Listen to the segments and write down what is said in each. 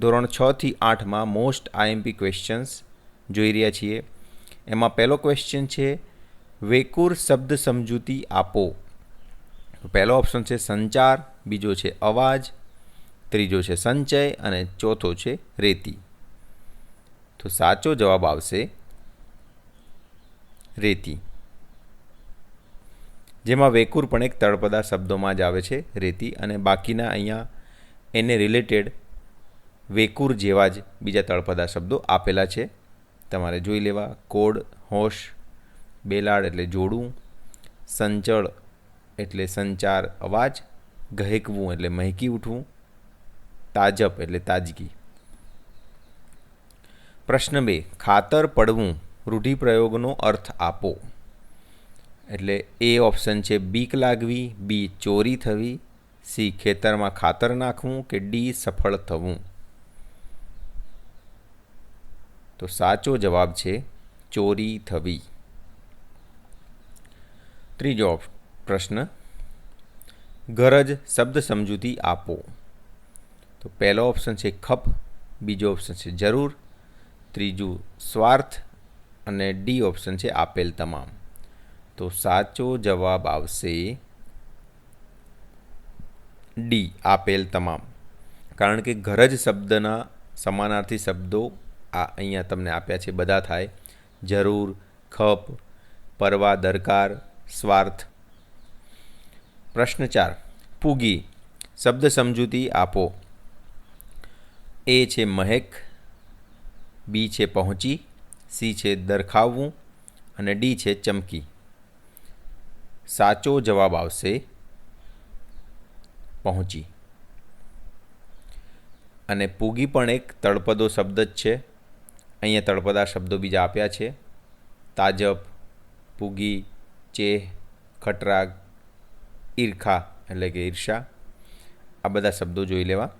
ધોરણ 6 થી 8માં most IMP questions જોઈ રહ્યા છીએ. એમાં પહેલો ક્વેશ્ચન છે વેકુર શબ્દ સમજૂતી આપો. પહેલો ઓપ્શન છે સંચાર, બીજો છે અવાજ, ત્રીજો છે સંચય અને ચોથો છે રેતી. તો સાચો જવાબ આવશે રેતી, જેમાં વેકુર પણ એક તળપદા શબ્દોમાં જ આવે છે રેતી, અને બાકીના અહીંયા એને રિલેટેડ વેકુર જેવા જ બીજા તળપદા શબ્દો આપેલા છે, તમારે જોઈ લેવા. કોડ, હોશ, બેલાડ એટલે જોડું, સંચળ એટલે સંચાર અવાજ, ગહેકવું એટલે મહેકી ઉઠવું, તાજપ એટલે તાજગી. પ્રશ્ન 2, ખાતર પડવું રૂઢિપ્રયોગનો અર્થ આપો. એટલે એ ઓપ્શન છે બીક લાગવી, બી ચોરી થવી, સી ખેતરમાં ખાતર નાખવું કે ડી સફળ થવું. તો સાચો જવાબ છે ચોરી થવી. ત્રીજો પ્રશ્ન, ગરજ શબ્દ સમજૂતી આપો. તો પહેલો ઓપ્શન છે ખપ, બીજો ઓપ્શન છે જરૂર, ત્રીજું સ્વાર્થ અને ડી ઓપ્શન છે આપેલ તમામ. તો સાચો જવાબ આવશે ડી આપેલ તમામ, કારણ કે ગરજ શબ્દના સમાનાર્થી શબ્દો આ અહીંયા તમને આપ્યા છે, બધા થાય જરૂર, ખપ, પરવા, દરકાર, સ્વાર્થ. પ્રશ્ન 4, પૂગી શબ્દ સમજૂતી આપો. એ છે મહેક, બી છે પહોંચી, સી છે દરખાવવું અને ડી છે ચમકી. સાચો જવાબ આવશે પહોંચી. અને પૂગી પણ એક તળપદો શબ્દ જ છે. અહીંયા તળપદા શબ્દો બીજા આપ્યા છે, તાજપ, પૂગી, ચેહ, ખટરાગ, ઈર્ખા એટલે કે ઈર્ષા. આ બધા શબ્દો જોઈ લેવા.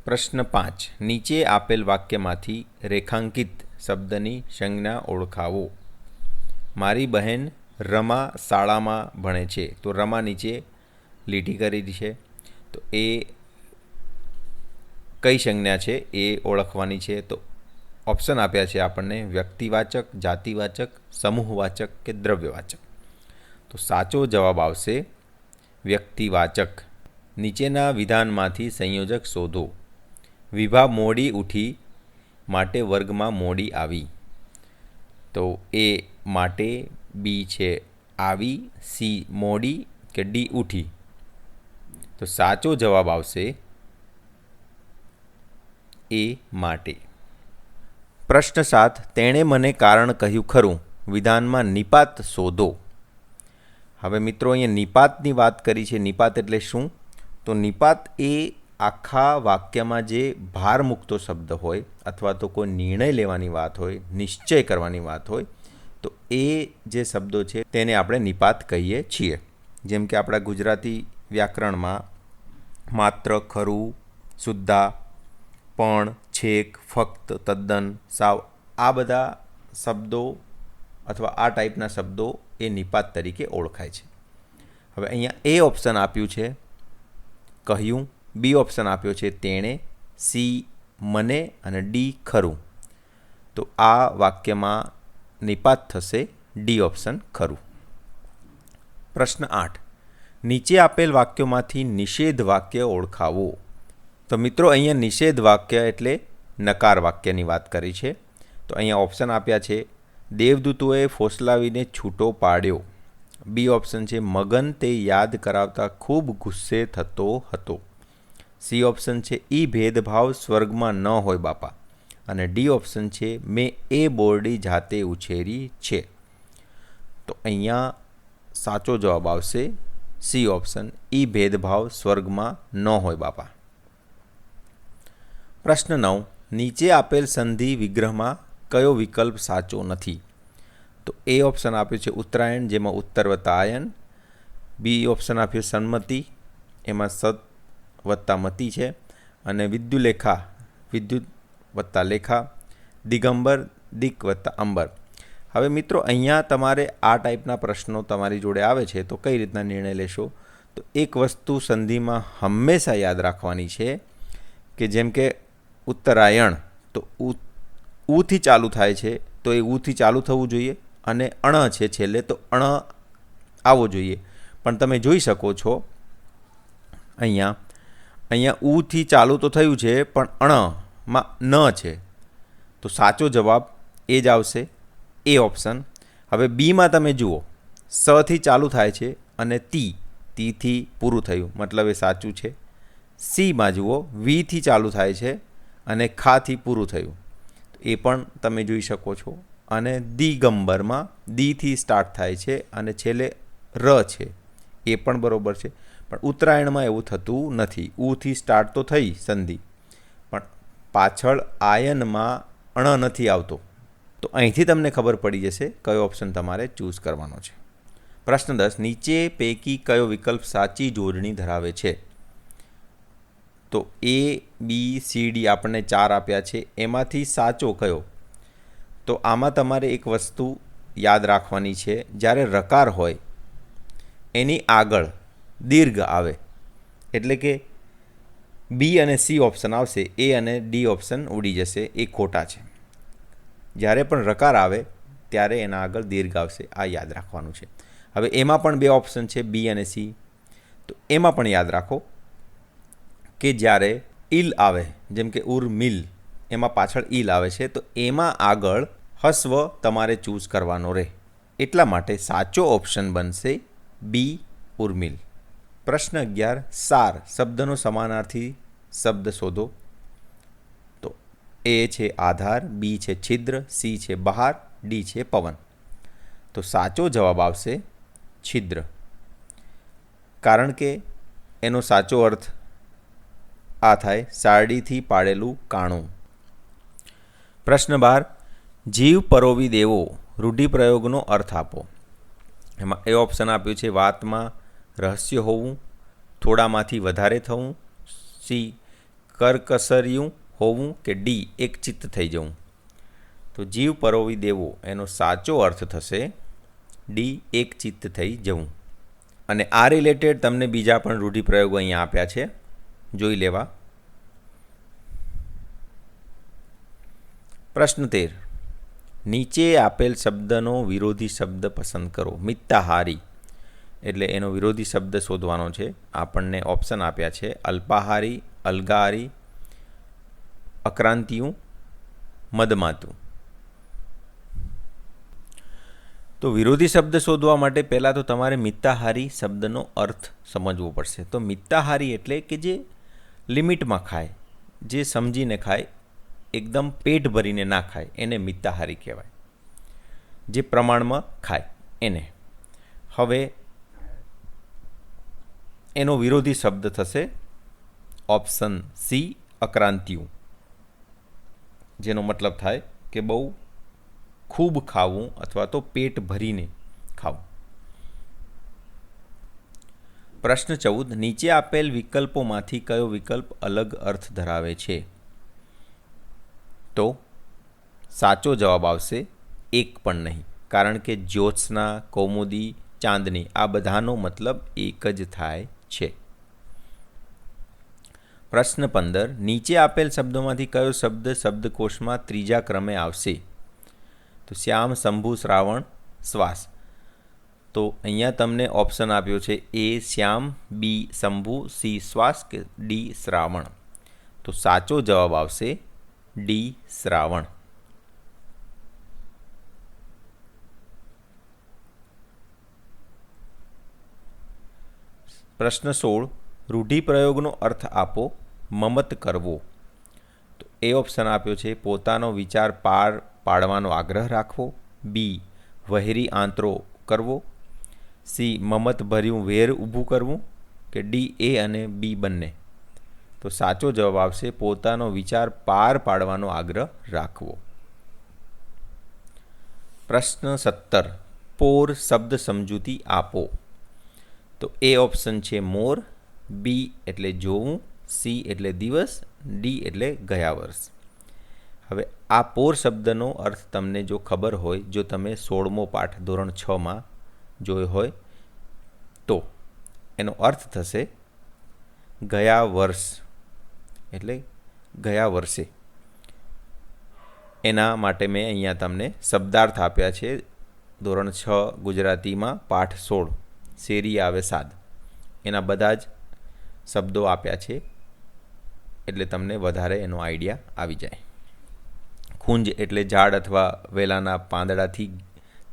પ્રશ્ન 5, નીચે આપેલ વાક્યમાંથી રેખાંકિત શબ્દની સંજ્ઞા ઓળખાવો. મારી બહેન રમા શાળામાં ભણે છે. તો રમા નીચે લીટી કરી છે, તો એ કઈ સંજ્ઞા છે એ ઓળખવાની છે. તો ઓપ્શન આપ્યા છે આપણને વ્યક્તિવાચક, જાતિવાચક, સમૂહવાચક કે દ્રવ્યવાચક. તો સાચો જવાબ આવશે વ્યક્તિવાચક. નીચેના વિધાનમાંથી સંયોજક શોધો. વિભા મોડી ઉઠી માટે વર્ગમાં મોડી આવી. તો એ માટે, બી છે આવી, સી મોડી કે ડી ઉઠી. તો સાચો જવાબ આવશે એ માટે. પ્રશ્ન 7, તેણે મને કારણ કહ્યું ખરું. વિધાનમાં નિપાત શોધો. હવે મિત્રો અહીંયા નિપાતની વાત કરી છે. નિપાત એટલે શું? તો નિપાત એ આખા વાક્યમાં જે ભાર મૂકતો શબ્દ હોય અથવા તો કોઈ નિર્ણય લેવાની વાત હોય, નિશ્ચય કરવાની વાત હોય, તો એ જે શબ્દો છે તેને આપણે નિપાત કહીએ છીએ. જેમ કે આપણા ગુજરાતી વ્યાકરણમાં માત્ર, ખરું, શુદ્ધા, પણ, છેક, ફક્ત, તદ્દન, સાવ, આ બધા શબ્દો અથવા આ ટાઈપના શબ્દો એ નિપાત તરીકે ઓળખાય છે. હવે અહીંયા એ ઓપ્શન આપ્યું છે કહ્યું, બી ઓપ્શન આપ્યો છે તેણે, સી મને અને ડી ખરું. તો આ વાક્યમાં નિપાત થશે ડી ઓપ્શન ખરું. પ્રશ્ન 8, નીચે આપેલ વાક્યોમાંથી નિષેધ વાક્ય ઓળખાવો. તો મિત્રો અહીંયા નિષેધ વાક્ય એટલે નકાર વાક્યની વાત કરી છે. તો અહીંયા ઓપ્શન આપ્યા છે દેવદૂતોએ ફોસલાવીને છૂટો પાડ્યો. બી ઓપ્શન છે મગન તે યાદ કરાવતા ખૂબ ગુસ્સે થતો હતો. સી ઓપ્શન છે ઈ ભેદભાવ સ્વર્ગમાં ન હોય બાપા. અને ડી ઓપ્શન છે મેં એ બોરડી જાતે ઉછેરી છે. તો અહીંયા સાચો જવાબ આવશે સી ઓપ્શન, ઈ ભેદભાવ સ્વર્ગમાં ન હોય બાપા. પ્રશ્ન 9, નીચે આપેલ સંધિ વિગ્રહમાં કયો વિકલ્પ સાચો નથી. તો એ ઓપ્શન આપ્યું છે ઉત્તરાયણ, જેમાં ઉત્તર વત્તા આયન. બી ઓપ્શન આપ્યું સન્મતિ, એમાં સત વત્તા મતિ છે. અને વિદ્યુલેખા, વિદ્યુત વત્તા લેખા. દિગંબર, દિક વત્તા અંબર. હવે મિત્રો અહીંયા તમારે આ ટાઈપના પ્રશ્નો તમારી જોડે આવે છે તો કઈ રીતના નિર્ણય લેશો? તો એક વસ્તુ સંધિમાં હંમેશા યાદ રાખવાની છે કે જેમ કે ઉત્તરાયણ, તો ઉથી ચાલુ થાય છે, તો એ ઉથી ચાલુ થવું જોઈએ, અને અણ છે છેલ્લે, તો અણ આવવો જોઈએ. પણ તમે જોઈ શકો છો અહીંયા ઉથી ચાલુ તો થયું છે, પણ અણમાં ન છે, તો સાચો જવાબ એ જ આવશે, એ ઓપ્શન. હવે બીમાં તમે જુઓ, સથી ચાલુ થાય છે અને તીથી પૂરું થયું, મતલબ એ સાચું છે. સીમાં જુઓ, વીથી ચાલુ થાય છે અને ખાથી પૂરું થયું, એ પણ તમે જોઈ શકો છો. અને દિગંબરમાં દીથી સ્ટાર્ટ થાય છે અને છેલ્લે ર છે, એ પણ બરોબર છે. પણ ઉત્તરાયણમાં એવું થતું નથી. ઉથી સ્ટાર્ટ તો થઈ સંધિ, પણ પાછળ આયનમાં અણ નથી આવતો. તો અહીંથી તમને ખબર પડી જશે કયો ઓપ્શન તમારે ચૂઝ કરવાનો છે. પ્રશ્ન 10, નીચે પૈકી કયો વિકલ્પ સાચી જોડણી ધરાવે છે? તો એ, બી, સી, ડી આપણને 4 આપ્યા છે, એમાંથી સાચો કયો? તો આમાં તમારે એક વસ્તુ યાદ રાખવાની છે, જ્યારે રકાર હોય એની આગળ દીર્ઘ આવે, એટલે કે બી અને સી ઓપ્શન આવશે, એ અને ડી ઓપ્શન ઉડી જશે, એ ખોટા છે. જ્યારે પણ રકાર આવે ત્યારે એના આગળ દીર્ઘ આવશે, આ યાદ રાખવાનું છે. હવે એમાં પણ 2 ઓપ્શન છે, બી અને સી. તો એમાં પણ યાદ રાખો કે જ્યારે ઈલ આવે, જેમ કે ઉર્મિલ, એમાં પાછળ ઈલ આવે છે, તો એમાં આગળ હસ્વ તમારે ચૂઝ કરવાનો રહે. એટલા માટે સાચો ઓપ્શન બનશે બી, ઉર્મિલ. પ્રશ્ન 11, સાર શબ્દનો સમાનાર્થી શબ્દ શોધો. તો એ છે આધાર, બી છે છિદ્ર, સી છે બહાર, ડી છે પવન. તો સાચો જવાબ આવશે છિદ્ર, કારણ કે એનો સાચો અર્થ આ થાય, સારડીથી પાડેલું કાણું. પ્રશ્ન 12, જીવ પરોવી દેવો રૂઢિપ્રયોગનો અર્થ આપો. એમાં એ ઓપ્શન આપ્યું છે, વાતમાં રહસ્ય હોવું, થોડામાંથી વધારે થવું, સી કરકસરિયું હોવું, કે ડી એકચિત્ત થઈ જવું. તો જીવ પરોવી દેવો એનો સાચો અર્થ થશે ડી, એકચિત્ત થઈ જવું. અને આ રિલેટેડ તમને બીજા પણ રૂઢિપ્રયોગો અહીંયા આપ્યા છે, જોઈ લેવા. પ્રશ્ન 13, નીચે આપેલ શબ્દનો વિરોધી શબ્દ પસંદ કરો. મિત્તાહારી એટલે એનો વિરોધી શબ્દ શોધવાનો છે. આપણને ઓપ્શન આપ્યા છે, અલ્પાહારી, અલગાહારી, અક્રાંતિયું, મદમાતું. તો વિરોધી શબ્દ શોધવા માટે પહેલાં તો તમારે મિત્તાહારી શબ્દનો અર્થ સમજવો પડશે. તો મિત્તાહારી એટલે કે જે લિમિટમાં ખાય, જે સમજીને ખાય, એકદમ પેટ ભરીને ના ખાય, એને મિત્તાહારી કહેવાય. જે પ્રમાણમાં ખાય એને. હવે એનો વિરોધી શબ્દ થશે ઓપ્શન સી, અક્રાંતિયું, જેનો મતલબ થાય કે બહુ ખૂબ ખાવું અથવા તો પેટ ભરીને ખાવું. પ્રશ્ન 14, નીચે આપેલ વિકલ્પોમાંથી કયો વિકલ્પ અલગ અર્થ ધરાવે છે? તો સાચો જવાબ આવશે એક પણ નહીં, કારણ કે જ્યોત્સના, કૌમુદી, ચાંદની આ બધાનો મતલબ એક જ થાય છે. પ્રશ્ન 15, નીચે આપેલ શબ્દોમાંથી કયો શબ્દ શબ્દકોશમાં 3જા ક્રમે આવશે? તો શ્યામ, શંભુ, શ્રાવણ, શ્વાસ. તો અહીંયા તમને ઓપ્શન આપ્યો છે, એ શ્યામ, બી શંભુ, સી શ્વાસ, કે ડી શ્રાવણ. તો સાચો જવાબ આવશે ડી શ્રાવણ. પ્રશ્ન 16, રૂઢિપ્રયોગનો અર્થ આપો. મમત કરવો. તો એ ઓપ્શન આપ્યો છે, પોતાનો વિચાર પાર પાડવાનો આગ્રહ રાખવો, બી વહેરી આંતરો કરવો, સી મમત ભર્યું વેર ઊભું કરવું, કે ડી એ અને બી બંને. તો સાચો જવાબ આવશે પોતાનો વિચાર પાર પાડવાનો આગ્રહ રાખવો. પ્રશ્ન 17, પોર શબ્દ સમજૂતી આપો. તો એ ઓપ્શન છે મોર, બી એટલે જોવું, સી એટલે દિવસ, ડી એટલે ગયા વર્ષ. હવે આ પોર શબ્દનો અર્થ તમને જો ખબર હોય, જો તમે 16મો પાઠ ધોરણ 6માં જોયો હોય, તો એનો અર્થ થશે ગયા વર્ષ. એટલે ગયા વર્ષે. એના માટે મેં અહીંયા તમને શબ્દાર્થ આપ્યા છે. ધોરણ 6 ગુજરાતીમાં પાઠ 16 શેરી આવે સાદ, એના બધા જ શબ્દો આપ્યા છે, એટલે તમને વધારે એનો આઈડિયા આવી જાય. ખૂંજ એટલે ઝાડ અથવા વેલાના પાંદડાથી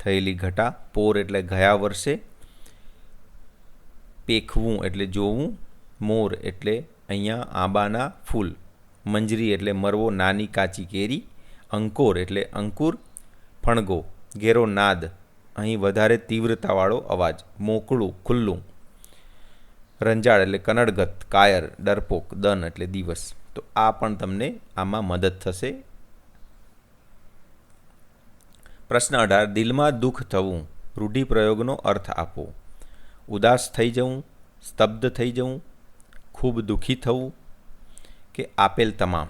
થયેલી ઘટા. પોર એટલે ગયા વર્ષે. પેખવું એટલે જોવું. મોર એટલે અહીંયા આંબાના ફૂલ. મંજરી એટલે મરવો, નાની કાચી કેરી. અંકોર એટલે અંકુર. ફણગો ઘેરો નાદ, અહીં વધારે તીવ્રતાવાળો અવાજ. મોકળું ખુલ્લું. રંજાડ એટલે કનડગત, કાયર, ડરપોક. દન એટલે દિવસ. તો આ પણ તમને આમાં મદદ થશે. પ્રશ્ન 18. દિલમાં દુઃખ થવું. રૂઢિપ્રયોગનો અર્થ આપો. ઉદાસ થઈ જવું, સ્તબ્ધ થઈ જવું, ખૂબ દુઃખી થવું કે આપેલ તમામ.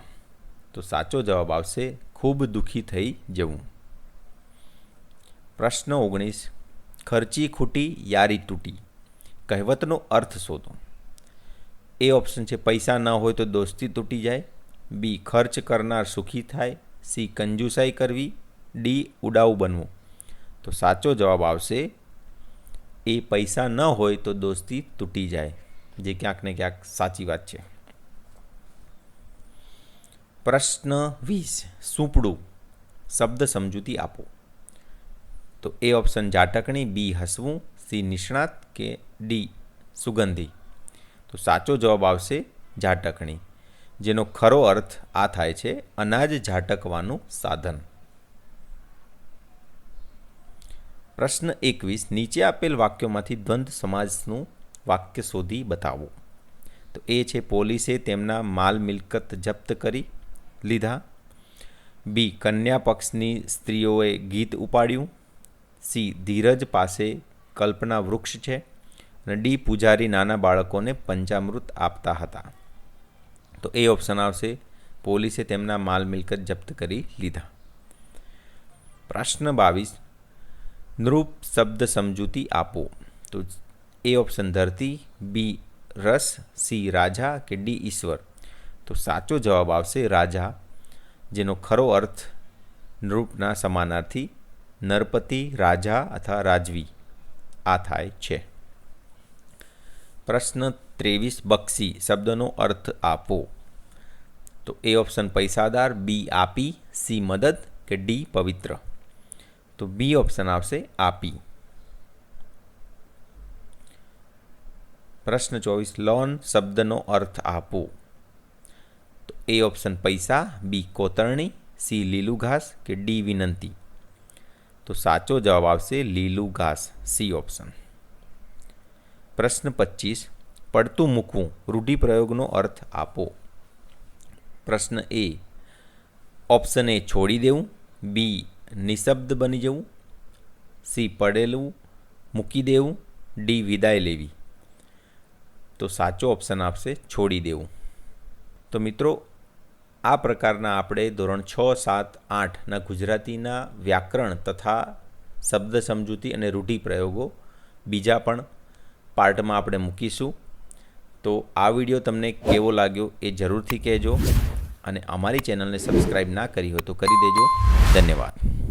તો સાચો જવાબ આવશે ખૂબ દુઃખી થઈ જવું. પ્રશ્ન 19. ખર્ચી ખૂટી યારી તૂટી. કહેવતનો અર્થ શોધો. એ ઓપ્શન છે પૈસા ન હોય તો દોસ્તી તૂટી જાય. બી ખર્ચ કરનાર સુખી થાય. સી કંજુસાઈ કરવી. ડી ઉડાઉ બનવું. તો સાચો જવાબ આવશે એ પૈસા ન હોય તો દોસ્તી તૂટી જાય, જે ક્યાંક ને ક્યાંક સાચી વાત છે. પ્રશ્ન 20. સૂંપડું. શબ્દ સમજૂતી આપો. તો એ ઓપ્શન ઝાટકણી, બી હસવું, સી નિષ્ણાત કે ડી સુગંધી. તો સાચો જવાબ આવશે ઝાટકણી, જેનો ખરો અર્થ આ થાય છે અનાજ ઝાટકવાનું સાધન. પ્રશ્ન 21. નીચે આપેલ વાક્યોમાંથી દ્વંદ્વ સમાસનું વાક્ય શોધી બતાવો. તો એ છે પોલીસે તેમના માલ મિલકત જપ્ત કરી લીધા. બી કન્યા પક્ષની સ્ત્રીઓએ ગીત ઉપાડ્યું. સી ધીરજ પાસે કલ્પના વૃક્ષ છે. અને ડી પૂજારી નાના બાળકોને પંચામૃત આપતા હતા. તો એ ઓપ્શન આવશે પોલીસે તેમના માલ મિલકત જપ્ત કરી લીધા. પ્રશ્ન 22. નૃપ શબ્દ સમજૂતી આપો. તો એ ઓપ્શન ધરતી, બી રસ, સી રાજા કે ડી ઈશ્વર. તો સાચો જવાબ આવશે રાજા, જેનો ખરો અર્થ નૃપના સમાનાર્થી નરપતિ, રાજા અથવા રાજવી આ થાય છે. પ્રશ્ન 23. બક્ષી શબ્દનો અર્થ આપો. તો એ ઓપ્શન પૈસાદાર, બી આપી, સી મદદ કે ડી પવિત્ર. તો બી ઓપ્શન આવશે આપી. પ્રશ્ન 24. લોન શબ્દનો અર્થ આપો. તો એ ઓપ્શન પૈસા, બી કોતરણી, સી લીલું ઘાસ કે ડી વિનંતી. તો સાચો જવાબ આવશે લીલું ઘાસ, સી ઓપ્શન. પ્રશ્ન 25. પડતું મૂકવું. રૂઢિપ્રયોગનો અર્થ આપો. પ્રશ્ન એ ઓપ્શન એ છોડી દેવું, બી નિશબ્દ બની જવું, સી પડેલું મૂકી દેવું, ડી વિદાય લેવી. તો સાચો ઓપ્શન આપશે છોડી દેવું. તો મિત્રો, આ પ્રકારના આપણે ધોરણ 6, 7, 8ના ગુજરાતીના વ્યાકરણ તથા શબ્દ સમજૂતી અને રૂઢિપ્રયોગો બીજા પણ પાર્ટમાં આપણે મૂકીશું. તો આ વિડીયો તમને કેવો લાગ્યો એ જરૂરથી કહેજો, અને અમારી ચેનલને સબસ્ક્રાઈબ ના કરી હોય તો કરી દેજો. ધન્યવાદ.